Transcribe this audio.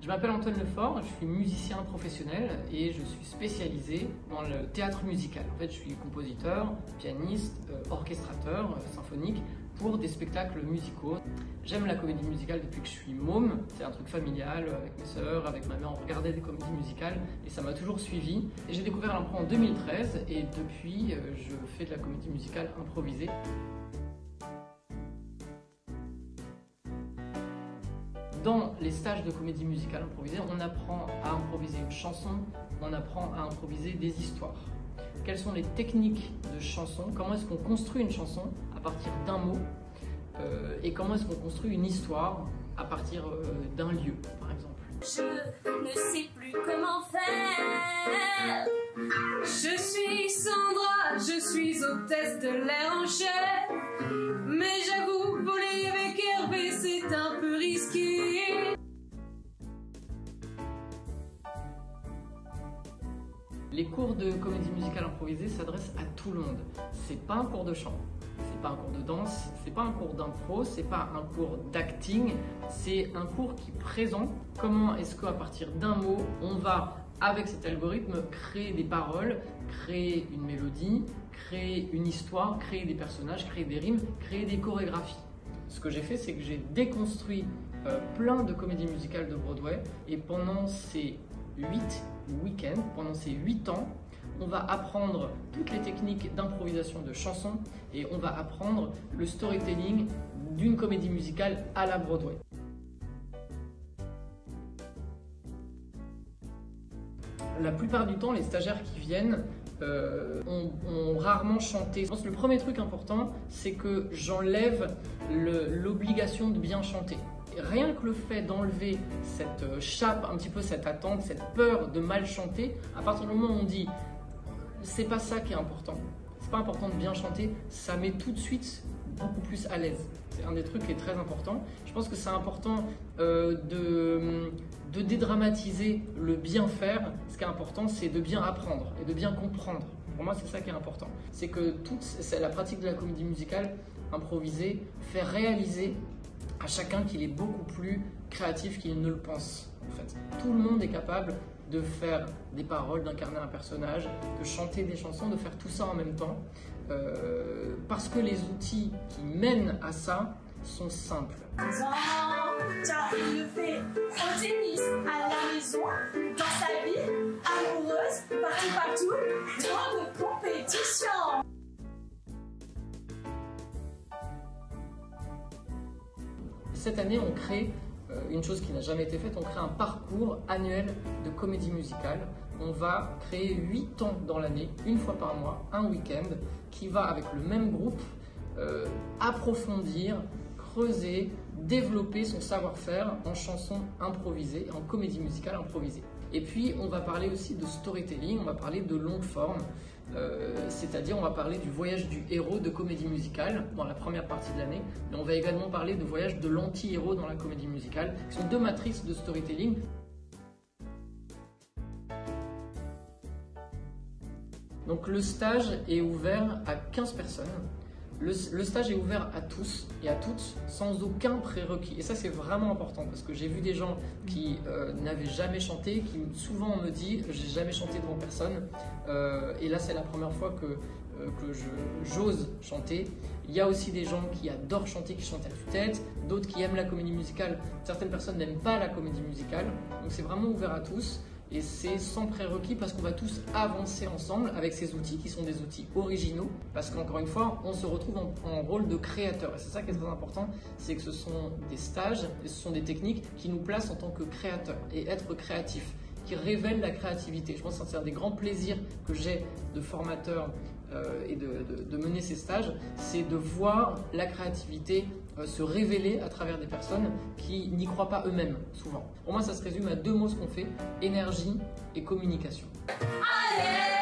Je m'appelle Antoine Lefort, je suis musicien professionnel et je suis spécialisé dans le théâtre musical. En fait, je suis compositeur, pianiste, orchestrateur symphonique pour des spectacles musicaux. J'aime la comédie musicale depuis que je suis môme, c'est un truc familial, avec mes sœurs, avec ma mère, on regardait des comédies musicales et ça m'a toujours suivi. Et j'ai découvert l'impro en 2013 et depuis, je fais de la comédie musicale improvisée. Dans les stages de comédie musicale improvisée, on apprend à improviser une chanson, on apprend à improviser des histoires. Quelles sont les techniques de chanson? Comment est-ce qu'on construit une chanson à partir d'un mot? Et comment est-ce qu'on construit une histoire à partir d'un lieu, par exemple? Je ne sais plus comment faire. Je suis Sandra, je suis hôtesse de l'air en chef. Mais j'avoue, voler avec Hervé, c'est un peu risqué. Les cours de comédie musicale improvisée s'adressent à tout le monde. C'est pas un cours de chant, c'est pas un cours de danse, c'est pas un cours d'impro, c'est pas un cours d'acting, c'est un cours qui présente comment est-ce qu'à partir d'un mot, on va, avec cet algorithme, créer des paroles, créer une mélodie, créer une histoire, créer des personnages, créer des rimes, créer des chorégraphies. Ce que j'ai fait, c'est que j'ai déconstruit plein de comédies musicales de Broadway et pendant ces 8 week-ends, pendant ces 8 ans, on va apprendre toutes les techniques d'improvisation de chansons et on va apprendre le storytelling d'une comédie musicale à la Broadway. La plupart du temps, les stagiaires qui viennent ont rarement chanté. Je pense que le premier truc important, c'est que j'enlève l'obligation de bien chanter. Rien que le fait d'enlever cette chape, un petit peu cette attente, cette peur de mal chanter, à partir du moment où on dit c'est pas ça qui est important, c'est pas important de bien chanter, ça met tout de suite beaucoup plus à l'aise. C'est un des trucs qui est très important. Je pense que c'est important de dédramatiser le bien faire. Ce qui est important, c'est de bien apprendre et de bien comprendre. Pour moi, c'est ça qui est important. C'est que la pratique de la comédie musicale improvisée fait réaliser à chacun qu'il est beaucoup plus créatif qu'il ne le pense. En fait, tout le monde est capable de faire des paroles, d'incarner un personnage, de chanter des chansons, de faire tout ça en même temps, parce que les outils qui mènent à ça sont simples. Il le fait au tennis, à la maison, dans sa vie, amoureuse, partout, dans de compétition. Cette année, on crée une chose qui n'a jamais été faite, on crée un parcours annuel de comédie musicale. On va créer 8 ans dans l'année, une fois par mois, un week-end, qui va avec le même groupe approfondir, creuser, développer son savoir-faire en chansons improvisées, en comédie musicale improvisée. Et puis on va parler aussi de storytelling, on va parler de longue forme, c'est-à-dire on va parler du voyage du héros de comédie musicale dans la première partie de l'année, mais on va également parler de voyage de l'anti-héros dans la comédie musicale, qui sont deux matrices de storytelling. Donc le stage est ouvert à 15 personnes. Le stage est ouvert à tous et à toutes sans aucun prérequis. Et ça, c'est vraiment important parce que j'ai vu des gens qui n'avaient jamais chanté, qui souvent me disent « j'ai jamais chanté devant personne ». Et là, c'est la première fois que j'ose chanter. Il y a aussi des gens qui adorent chanter, qui chantent à tue-tête, d'autres qui aiment la comédie musicale. Certaines personnes n'aiment pas la comédie musicale. Donc c'est vraiment ouvert à tous. Et c'est sans prérequis parce qu'on va tous avancer ensemble avec ces outils qui sont des outils originaux parce qu'encore une fois, on se retrouve en rôle de créateur et c'est ça qui est très important, c'est que ce sont des stages et ce sont des techniques qui nous placent en tant que créateurs et être créatif, qui révèlent la créativité. Je pense que c'est un des grands plaisirs que j'ai de formateur et de mener ces stages, c'est de voir la créativité se révéler à travers des personnes qui n'y croient pas eux-mêmes, souvent. Pour moi, ça se résume à deux mots ce qu'on fait, énergie et communication. Allez!